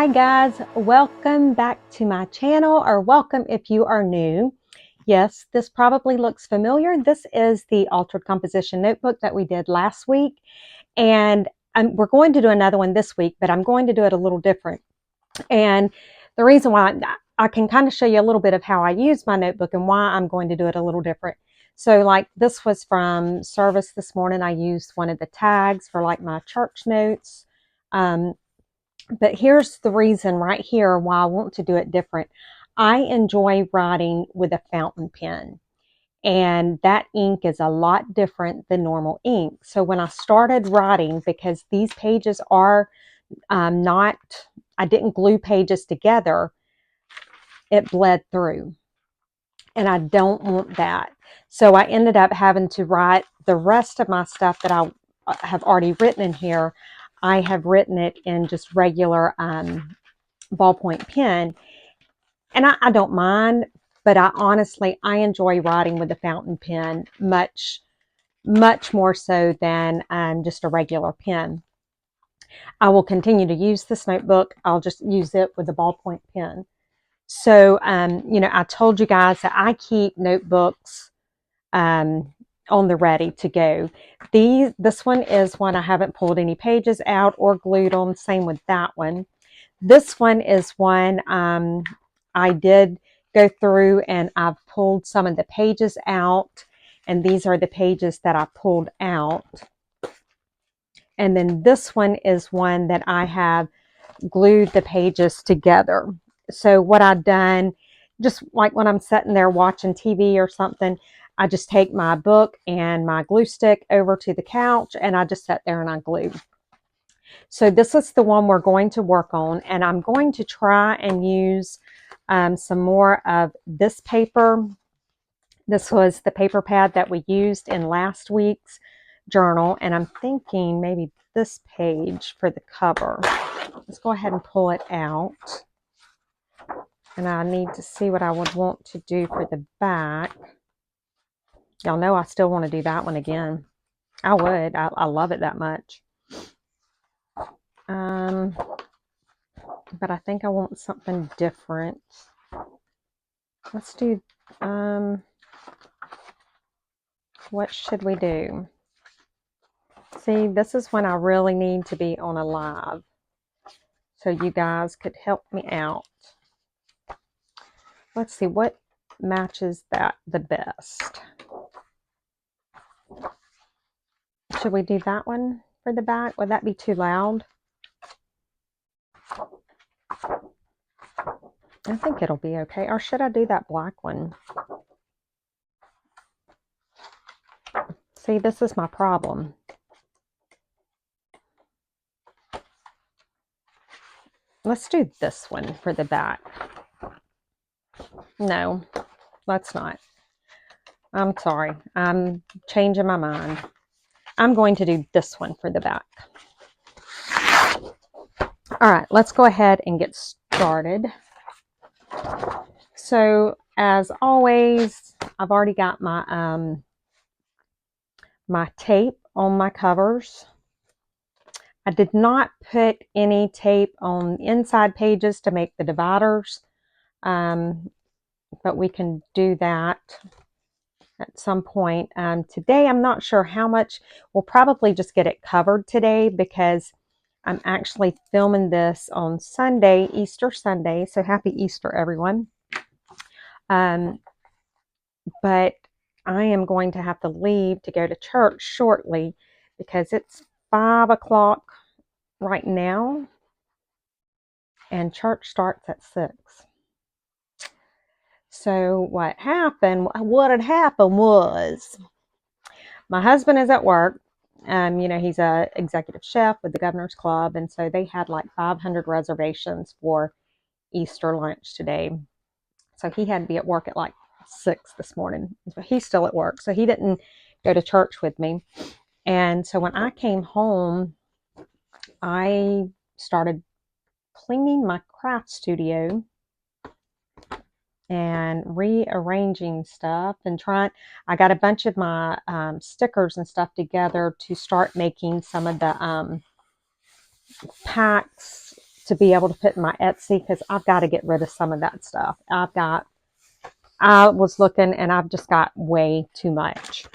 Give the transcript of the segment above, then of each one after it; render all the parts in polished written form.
Hi guys, welcome back to my channel, or welcome if you are new. Yes, this probably looks familiar. This is the altered composition notebook that we did last week, and we're going to do another one this week, but I'm going to do it a little different. And the reason why I can kind of show you a little bit of how I use my notebook and why I'm going to do it a little different. So like this was from service this morning. I used one of the tags for like my church notes. But here's the reason right here why I want to do it different. I enjoy writing with a fountain pen, and that ink is a lot different than normal ink. So when I started writing, because these pages are not, I didn't glue pages together, it bled through, and I don't want that. So I ended up having to write the rest of my stuff that I have already written in here. I have written it in just regular ballpoint pen, and I don't mind, but I enjoy writing with a fountain pen much more so than just a regular pen. I will continue to use this notebook. I'll just use it with a ballpoint pen. So I told you guys that I keep notebooks on the ready to go. This one is one I haven't pulled any pages out or glued on. Same with that one. This one is one I did go through, and I've pulled some of the pages out, and these are the pages that I pulled out. And then this one is one that I have glued the pages together. So what I've done, just like when I'm sitting there watching TV or something, I just take my book and my glue stick over to the couch, and I just sit there and I glue. So this is the one we're going to work on, and I'm going to try and use some more of this paper. This was the paper pad that we used in last week's journal, and I'm thinking maybe this page for the cover. Let's go ahead and pull it out. And I need to see what I would want to do for the back. Y'all know I still want to do that one again. I would. I love it that much. But I think I want something different. Let's do, what should we do? See, this is when I really need to be on a live, so you guys could help me out. Let's see what matches that the best. Should we do that one for the back? Would that be too loud? I think it'll be okay. Or should I do that black one? See, this is my problem. Let's do this one for the back. No, let's not. I'm sorry. I'm changing my mind. I'm going to do this one for the back. All right, let's go ahead and get started. So, as always, I've already got my my tape on my covers. I did not put any tape on inside pages to make the dividers, but we can do that at some point. Today, I'm not sure how much. We'll probably just get it covered today because I'm actually filming this on Sunday, Easter Sunday. So happy Easter, everyone. But I am going to have to leave to go to church shortly because it's 5 o'clock right now, and church starts at 6. So what had happened was my husband is at work. He's a executive chef with the Governor's Club, and so they had like 500 reservations for Easter lunch today. So he had to be at work at like 6 this morning. But he's still at work, so he didn't go to church with me. And so when I came home, I started cleaning my craft studio and rearranging stuff and I got a bunch of my stickers and stuff together to start making some of the packs to be able to put in my Etsy, because I've got to get rid of some of that stuff. I was looking and I've just got way too much.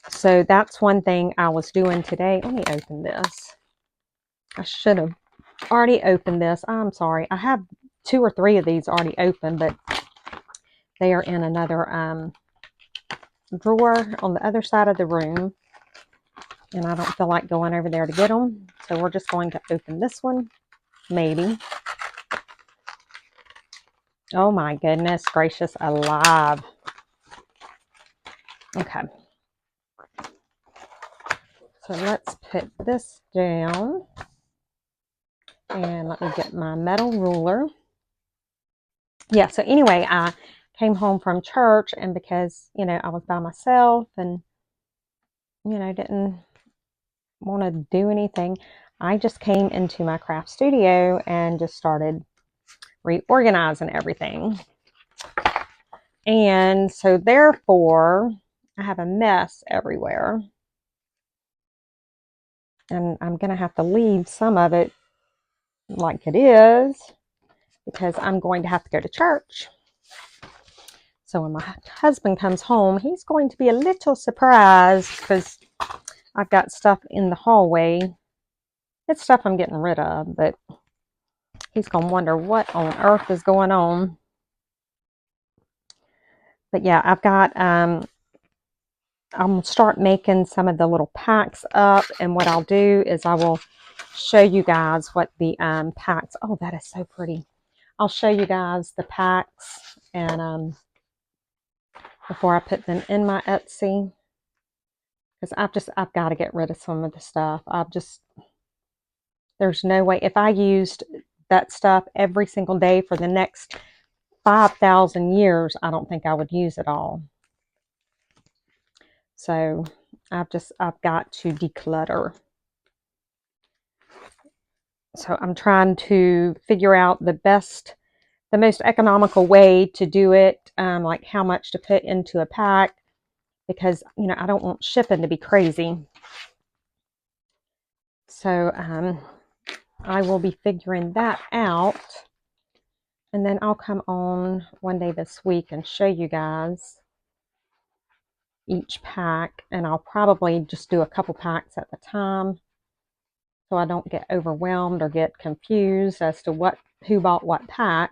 So that's one thing I was doing today. Let me open this. I should have already opened this. I'm sorry. I have 2 or 3 of these already open, but they are in another drawer on the other side of the room, and I don't feel like going over there to get them. So we're just going to open this one, maybe. Oh my goodness gracious alive. Okay. So let's put this down. And let me get my metal ruler. Yeah, so anyway, I came home from church, and because, I was by myself and, didn't want to do anything, I just came into my craft studio and just started reorganizing everything. And so therefore, I have a mess everywhere. And I'm going to have to leave some of it like it is, because I'm going to have to go to church. So when my husband comes home, he's going to be a little surprised, because I've got stuff in the hallway. It's stuff I'm getting rid of, but he's going to wonder what on earth is going on. But yeah, I've got, I'm going to start making some of the little packs up. And what I'll do is I will show you guys what the packs, oh, that is so pretty. I'll show you guys the packs and before I put them in my Etsy. Because I've got to get rid of some of the stuff. There's no way. If I used that stuff every single day for the next 5,000 years, I don't think I would use it all. So I've got to declutter. So I'm trying to figure out the most economical way to do it, like how much to put into a pack, because, I don't want shipping to be crazy. So I will be figuring that out. And then I'll come on one day this week and show you guys each pack. And I'll probably just do a couple packs at the time, so I don't get overwhelmed or get confused as to who bought what pack.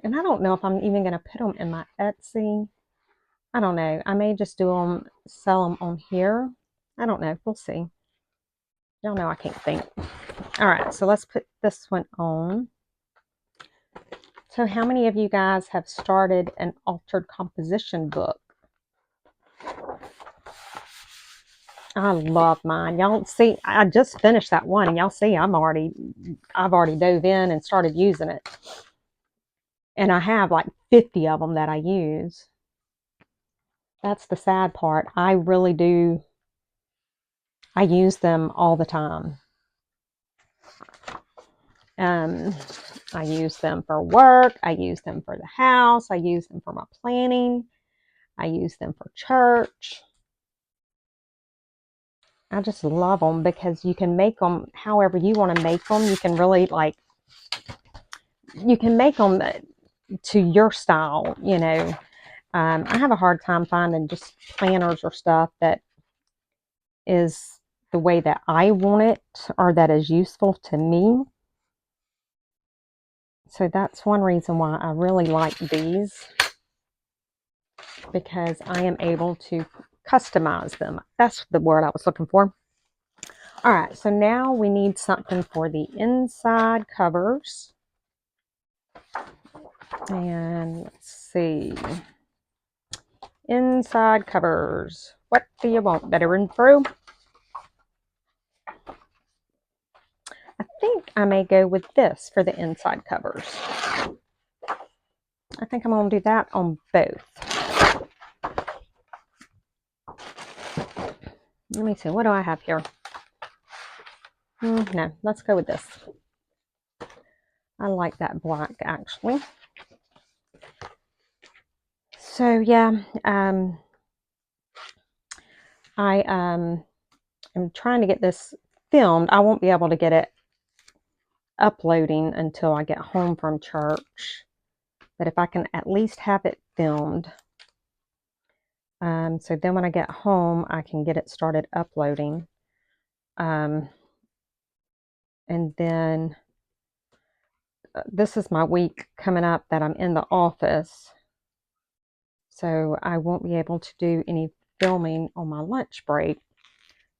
And I don't know if I'm even going to put them in my Etsy. I don't know. I may just sell them on here. I don't know. We'll see. Y'all know I can't think. All right, so let's put this one on. So how many of you guys have started an altered composition book? I love mine. Y'all see, I just finished that one, and y'all see I've already dove in and started using it. And I have like 50 of them that I use. That's the sad part. I really do. I use them all the time. I use them for work. I use them for the house. I use them for my planning. I use them for church. I just love them because you can make them however you want to make them. You can really you can make them to your style, I have a hard time finding just planners or stuff that is the way that I want it, or that is useful to me. So that's one reason why I really like these, because I am able to customize them. That's the word I was looking for. All right, so now we need something for the inside covers. And let's see. Inside covers. What do you want, veteran through? I think I may go with this for the inside covers. I think I'm going to do that on both. Let me see. What do I have here? No, let's go with this. I like that black, actually. So, yeah, I I'm trying to get this filmed. I won't be able to get it uploading until I get home from church. But if I can at least have it filmed, so then when I get home, I can get it started uploading. And then this is my week coming up that I'm in the office. So I won't be able to do any filming on my lunch break.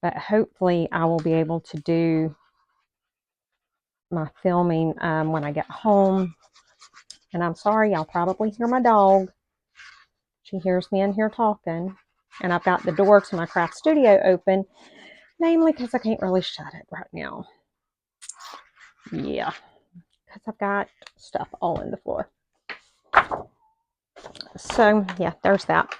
But hopefully I will be able to do my filming when I get home. And I'm sorry, y'all probably hear my dog. She hears me in here talking. And I've got the door to my craft studio open, namely because I can't really shut it right now. Yeah, because I've got stuff all in the floor. So yeah, there's that.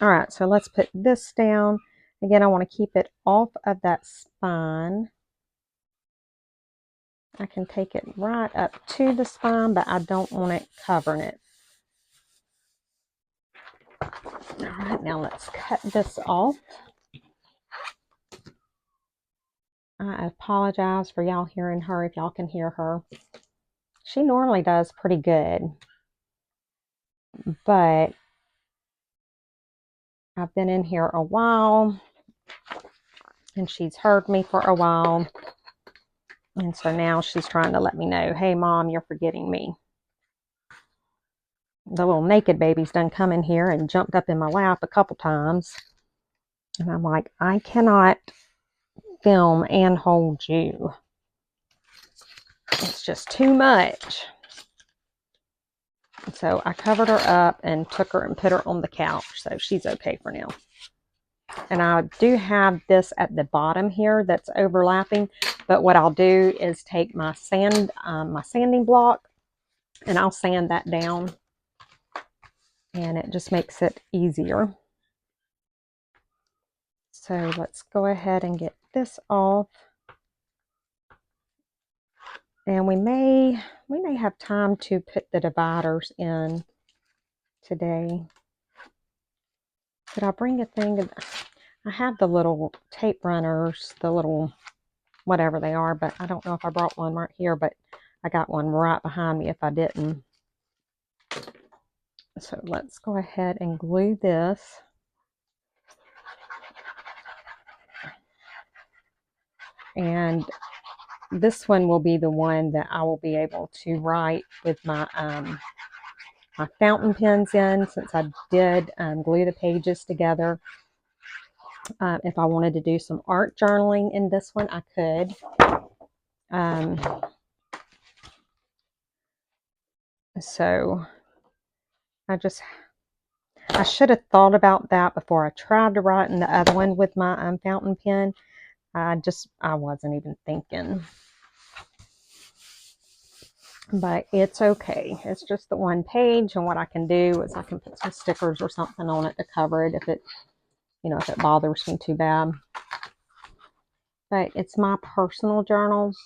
All right, so let's put this down. Again, I want to keep it off of that spine. I can take it right up to the spine, but I don't want it covering it. All right, now let's cut this off. I apologize for y'all hearing her if y'all can hear her. She normally does pretty good, but I've been in here a while and she's heard me for a while. And so now she's trying to let me know, hey, Mom, you're forgetting me. The little naked baby's done come in here and jumped up in my lap a couple times. And I'm like, I cannot film and hold you. It's just too much. So I covered her up and took her and put her on the couch. So she's okay for now. And I do have this at the bottom here that's overlapping. But what I'll do is take my sanding block and I'll sand that down. And it just makes it easier. So let's go ahead and get this off. And we may have time to put the dividers in today. Did I bring a thing? I have the little tape runners, the little whatever they are, but I don't know if I brought one right here, but I got one right behind me if I didn't. So let's go ahead and glue this. And this one will be the one that I will be able to write with my my fountain pens in, since I did glue the pages together. If I wanted to do some art journaling in this one, I could. So I should have thought about that before I tried to write in the other one with my fountain pen. I wasn't even thinking. But it's okay. It's just the one page, and what I can do is I can put some stickers or something on it to cover it if it bothers me too bad. But it's my personal journals,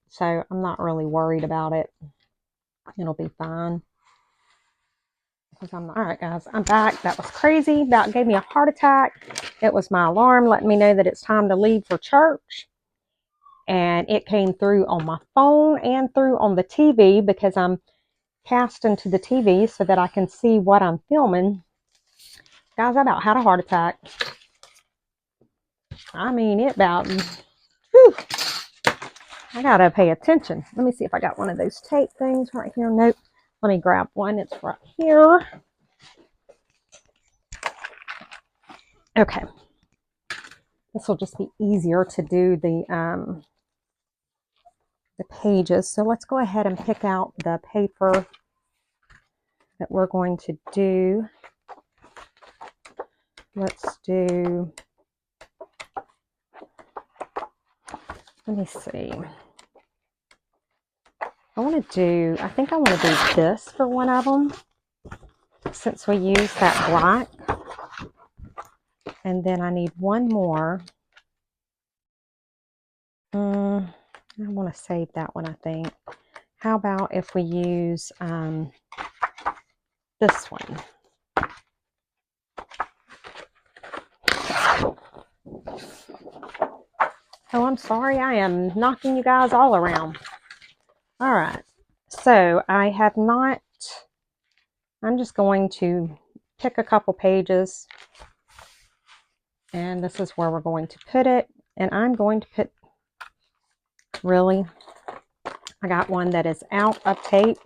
so I'm not really worried about it. It'll be fine. Because all right, guys, I'm back. That was crazy. That gave me a heart attack. It was my alarm letting me know that it's time to leave for church. And it came through on my phone and through on the TV, because I'm cast into the TV so that I can see what I'm filming. Guys, I about had a heart attack. I mean, it about, whew, I gotta pay attention. Let me see if I got one of those tape things right here. Nope. Let me grab one. It's right here. Okay. This will just be easier to do the pages. So let's go ahead and pick out the paper that we're going to do. Let's do, let me see. I think I want to do this for one of them, since we use that black. And then I need one more. I want to save that one, I think. How about if we use this one? Oh, I'm sorry. I am knocking you guys all around. All right. So I have not, I'm just going to pick a couple pages. And this is where we're going to put it. And I'm going to put, really, I got one that is out of tape.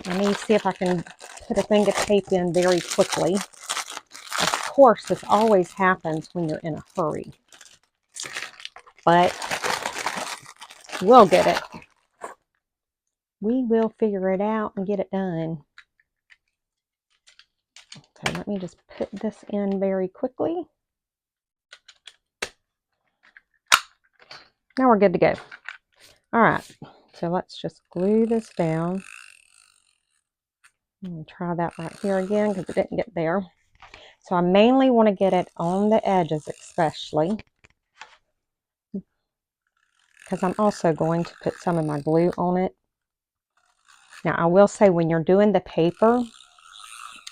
Let me see if I can put a thing of tape in very quickly. Of course, this always happens when you're in a hurry. But we'll get it. We will figure it out and get it done. So let me just put this in very quickly. Now we're good to go. All right, so let's just glue this down. Let me try that right here again because it didn't get there. So I mainly want to get it on the edges especially, because I'm also going to put some of my glue on it. Now I will say, when you're doing the paper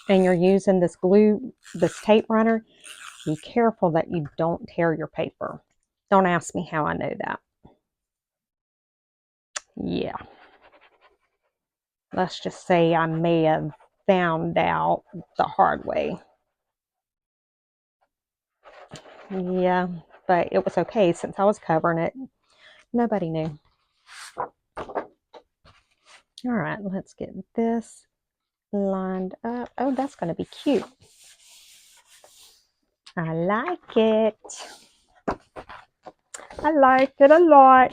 and you're using this glue, this tape runner, be careful that you don't tear your paper. Don't ask me how I know that. Yeah. Let's just say I may have found out the hard way. Yeah, but it was okay since I was covering it. Nobody knew. All right, let's get this lined up. Oh, that's going to be cute. I like it. I like it a lot.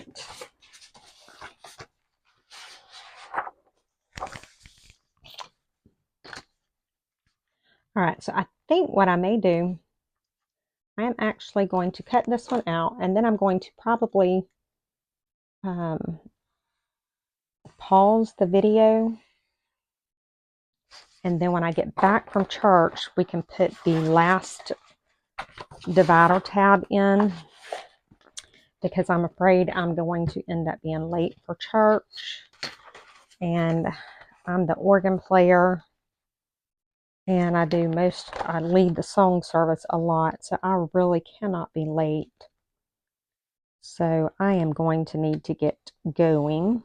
All right, so I think what I may do, I am actually going to cut this one out, and then I'm going to probably pause the video. And then when I get back from church, we can put the last divider tab in, because I'm afraid I'm going to end up being late for church. And I'm the organ player, and I lead the song service a lot, so I really cannot be late. So I am going to need to get going.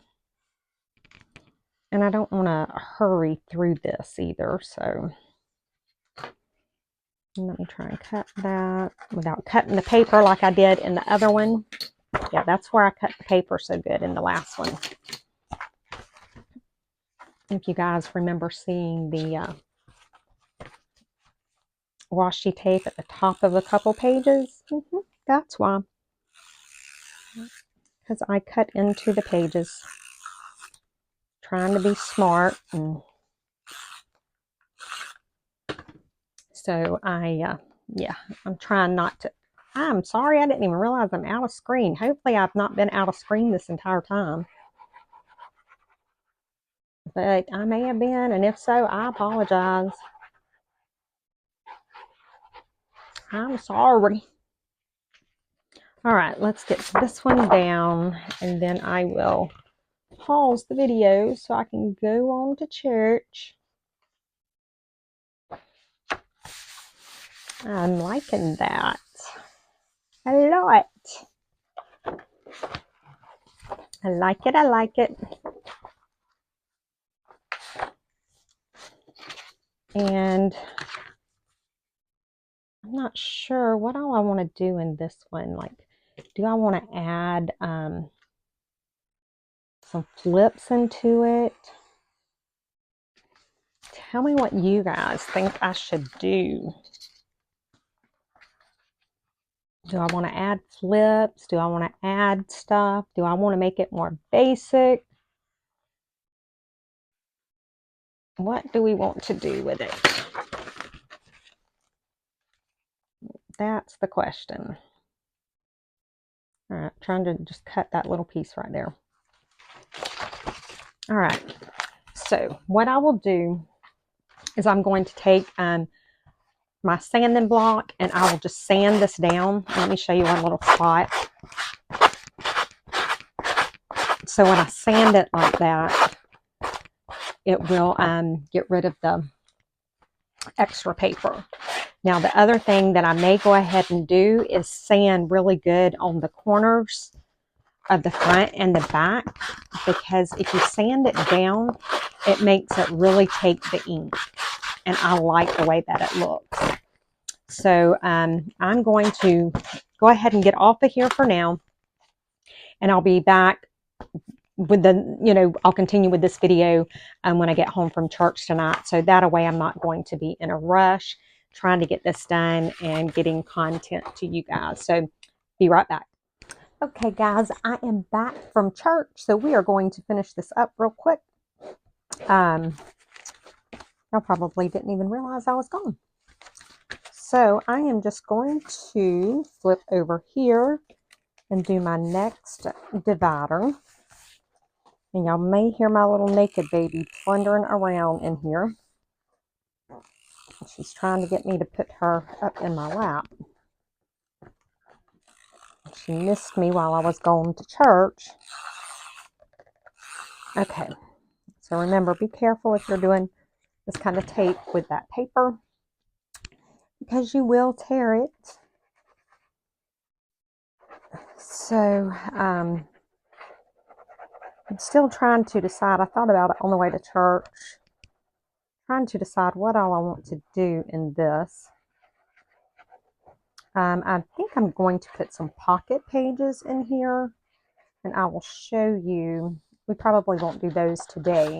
And I don't want to hurry through this either, so let me try and cut that without cutting the paper like I did in the other one. Yeah, that's where I cut the paper so good in the last one. If you guys remember seeing the washi tape at the top of a couple pages, that's why. Because I cut into the pages, trying to be smart. And so yeah, I'm trying not to. I'm sorry, I didn't even realize I'm out of screen. Hopefully I've not been out of screen this entire time. But I may have been, and if so, I apologize. I'm sorry. All right, let's get this one down, and then I will pause the video so I can go on to church. I'm liking that a lot. I like it. I like it. And I'm not sure what all I want to do in this one. Like, do I want to add some flips into it? Tell me what you guys think I should do. Do I want to add flips? Do I want to add stuff? Do I want to make it more basic? What do we want to do with it? That's the question. All right, trying to just cut that little piece right there. All right, so what I will do is I'm going to take my sanding block, and I will just sand this down. Let me show you one little spot. So when I sand it like that, it will get rid of the extra paper. Now, the other thing that I may go ahead and do is sand really good on the corners of the front and the back, because if you sand it down, it makes it really take the ink, and I like the way that it looks. So I'm going to go ahead and get off of here for now, and I'll be back with the, I'll continue with this video when I get home from church tonight. So that way I'm not going to be in a rush trying to get this done and getting content to you guys. So be right back. Okay, guys, I am back from church, so we are going to finish this up real quick. I probably didn't even realize I was gone. So I am just going to flip over here and do my next divider. And y'all may hear my little naked baby plundering around in here. She's trying to get me to put her up in my lap. She missed me while I was going to church. Okay, so remember, be careful if you're doing this kind of tape with that paper, because you will tear it. So I'm still trying to decide. I thought about it on the way to church, trying to decide what all I want to do in this. I think I'm going to put some pocket pages in here, and I will show you. We probably won't do those today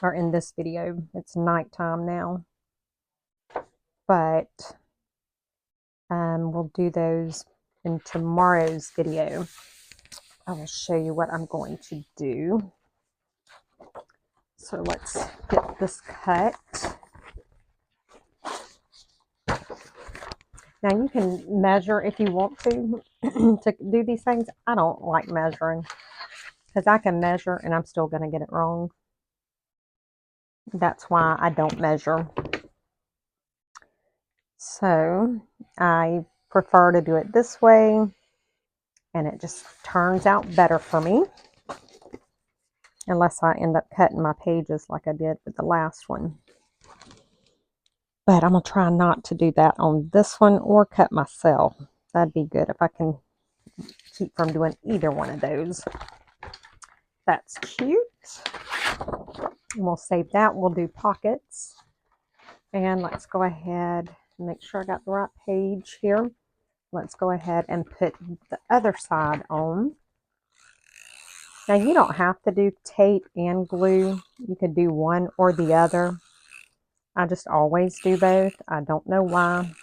or in this video. It's nighttime now, but we'll do those in tomorrow's video. I will show you what I'm going to do. So let's get this cut. Now you can measure if you want to to do these things. I don't like measuring because I can measure and I'm still going to get it wrong. That's why I don't measure. So I prefer to do it this way, and it just turns out better for me. Unless I end up cutting my pages like I did with the last one. But I'm going to try not to do that on this one or cut myself. That'd be good if I can keep from doing either one of those. That's cute. And we'll save that. We'll do pockets. And let's go ahead and make sure I got the right page here. Let's go ahead and put the other side on. Now you don't have to do tape and glue. You could do one or the other. I just always do both. I don't know why.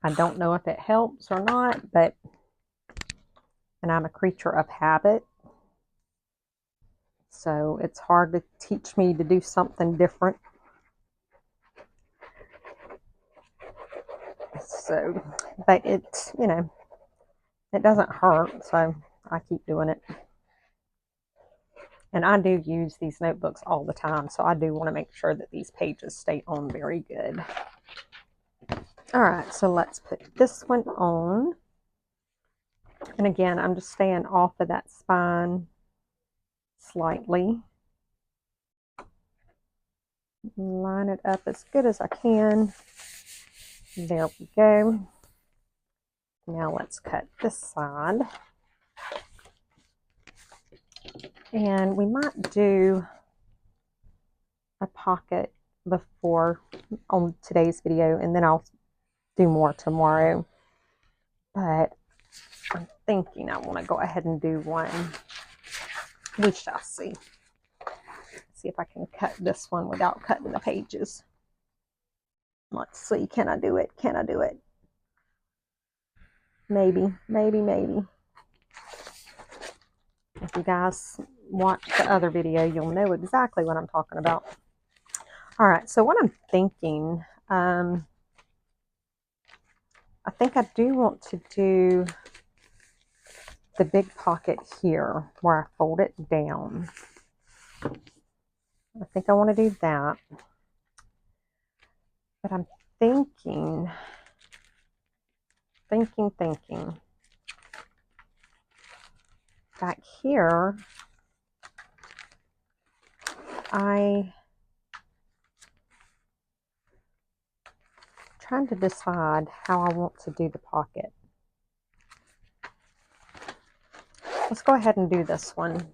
I don't know if it helps or not, and I'm a creature of habit. So it's hard to teach me to do something different. So, but it, it doesn't hurt. So I keep doing it. And I do use these notebooks all the time. So I do want to make sure that these pages stay on very good. All right, so let's put this one on. And again, I'm just staying off of that spine slightly. Line it up as good as I can. There we go. Now let's cut this side. And we might do a pocket before on today's video, and then I'll do more tomorrow. But I'm thinking I want to go ahead and do one. We shall see. See if I can cut this one without cutting the pages. Let's see. Can I do it? Can I do it? Maybe, maybe, maybe. If you guys watch the other video, you'll know exactly what I'm talking about. All right, so what I'm thinking, I think I do want to do the big pocket here where I fold it down. I think I want to do that. But I'm thinking. Back here, I trying to decide how I want to do the pocket. Let's go ahead and do this one.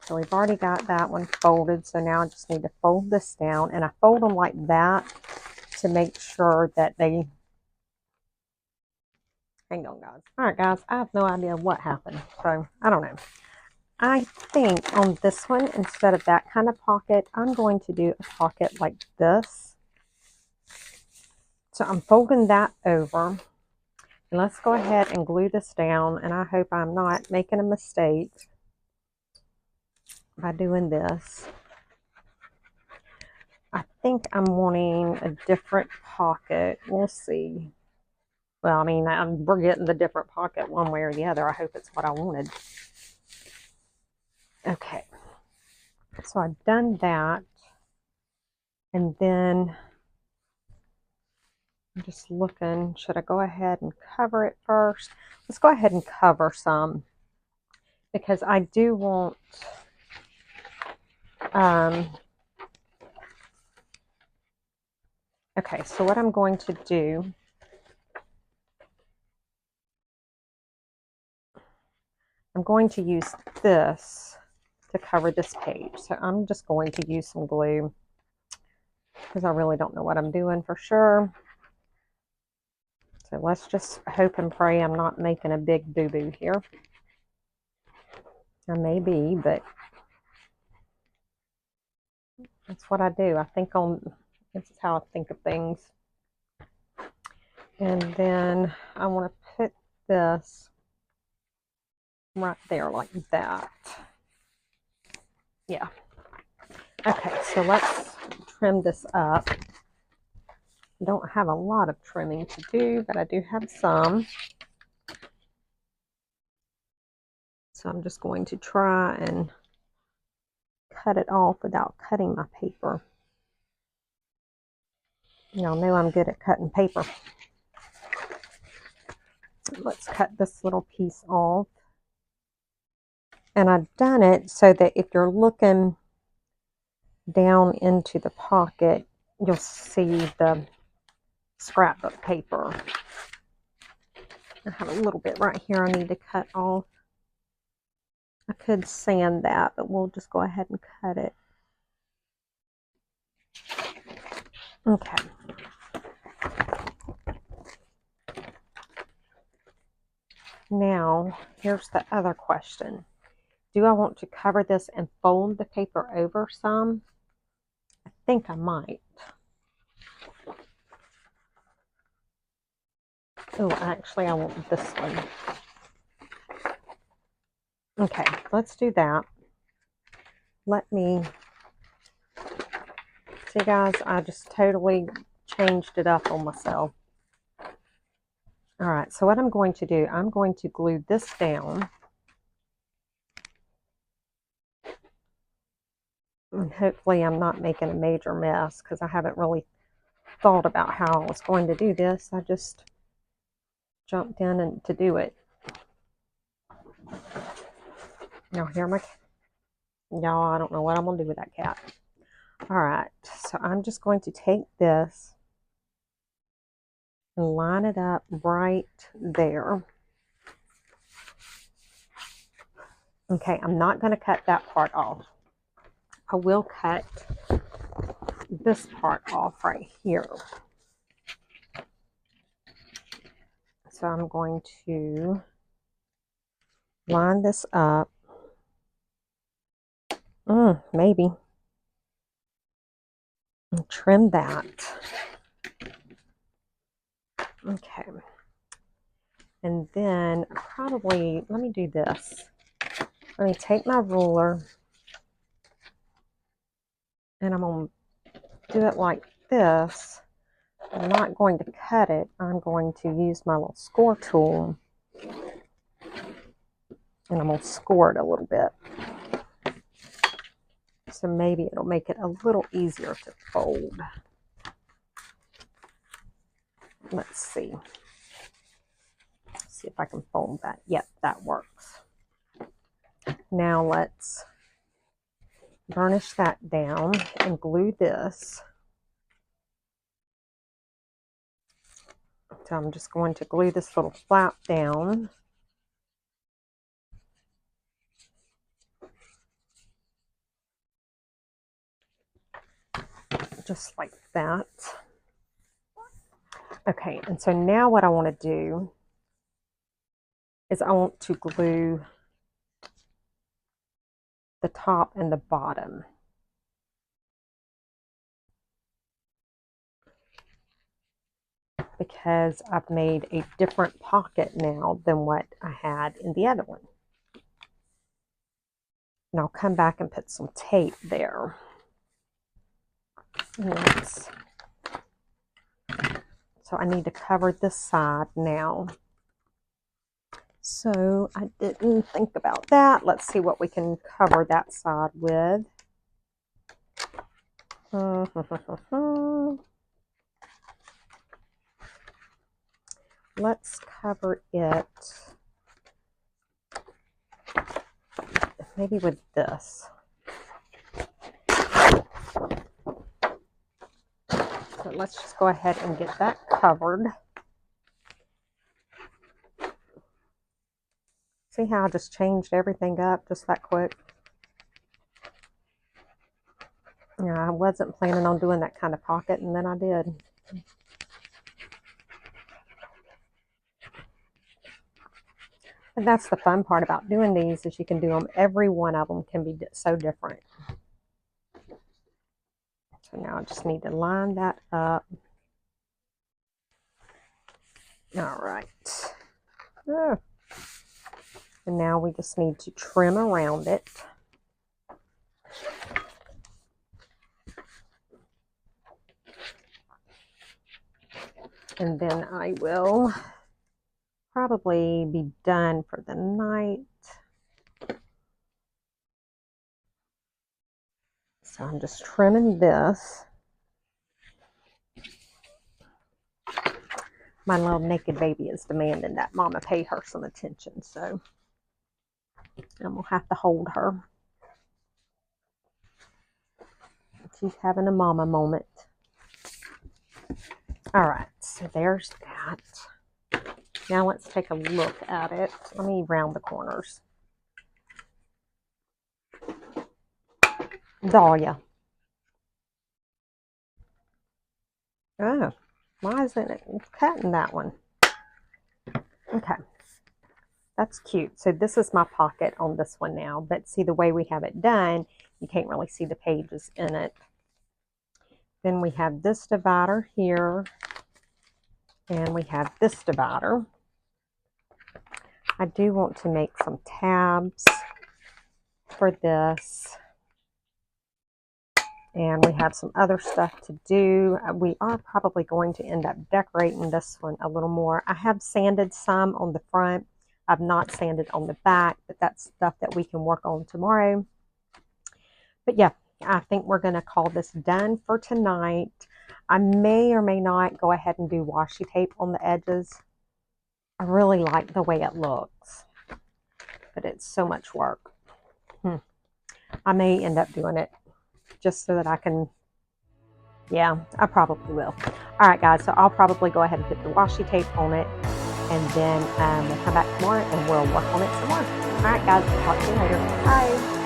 So we've already got that one folded, so now I just need to fold this down, and I fold them like that to make sure that they, hang on guys. All right guys, I have no idea what happened, so I don't know. I think on this one, instead of that kind of pocket, I'm going to do a pocket like this. So I'm folding that over, and let's go ahead and glue this down, and I hope I'm not making a mistake by doing this. I think I'm wanting a different pocket. We'll see. Well, I mean, we're getting the different pocket one way or the other. I hope it's what I wanted. Okay. So I've done that. And then I'm just looking, should I go ahead and cover it first? Let's go ahead and cover some, because I do want okay, so what I'm going to do, I'm going to use this to cover this page. So I'm just going to use some glue because I really don't know what I'm doing for sure. So let's just hope and pray I'm not making a big boo-boo here. I may be, but that's what I do. I think this is how I think of things. And then I want to put this right there like that. Yeah. Okay, so let's trim this up. I don't have a lot of trimming to do, but I do have some. So I'm just going to try and cut it off without cutting my paper. Y'all know I'm good at cutting paper. Let's cut this little piece off. And I've done it so that if you're looking down into the pocket, you'll see the scrapbook paper. I have a little bit right here I need to cut off. I could sand that, but we'll just go ahead and cut it. Okay. Now, here's the other question. Do I want to cover this and fold the paper over some? I think I might. Oh, actually, I want this one. Okay, let's do that. Let me, see guys, I just totally changed it up on myself. All right, so what I'm going to do, I'm going to glue this down. And hopefully I'm not making a major mess because I haven't really thought about how I was going to do this. I just jumped in and to do it. Now here my, y'all, I don't know what I'm going to do with that cat. All right, so I'm just going to take this and line it up right there. Okay, I'm not going to cut that part off. I will cut this part off right here. So I'm going to line this up. Maybe. And trim that. Okay. And then probably, let me do this. Let me take my ruler and I'm going to do it like this. I'm not going to cut it. I'm going to use my little score tool and I'm going to score it a little bit. So maybe it'll make it a little easier to fold. Let's see. See if I can fold that. Yep, that works. Now let's burnish that down and glue this. So I'm just going to glue this little flap down. Just like that. Okay, and so now what I want to do is I want to glue the top and the bottom. Because I've made a different pocket now than what I had in the other one. And I'll come back and put some tape there. So I need to cover this side now. So I didn't think about that. Let's see what we can cover that side with. Let's cover it maybe with this. So let's just go ahead and get that covered. See how I just changed everything up just that quick? Yeah, I wasn't planning on doing that kind of pocket, and then I did. And that's the fun part about doing these, is you can do them. Every one of them can be so different. So now I just need to line that up. All right. Oh. And now we just need to trim around it. And then I will probably be done for the night. So I'm just trimming this. My little naked baby is demanding that Mama pay her some attention, so I'm going to have to hold her. She's having a mama moment. All right, so there's that. Now let's take a look at it. Let me round the corners. Dahlia. Oh, why isn't it cutting that one? Okay, that's cute. So this is my pocket on this one now, but see the way we have it done, you can't really see the pages in it. Then we have this divider here, and we have this divider. I do want to make some tabs for this. And we have some other stuff to do. We are probably going to end up decorating this one a little more. I have sanded some on the front. I've not sanded on the back, but that's stuff that we can work on tomorrow. But yeah, I think we're going to call this done for tonight. I may or may not go ahead and do washi tape on the edges. I really like the way it looks, but it's so much work. I may end up doing it just so that I can, yeah, I probably will. All right, guys, so I'll probably go ahead and put the washi tape on it, and then we'll come back tomorrow and we'll work on it some more. All right, guys, talk to you later. Bye.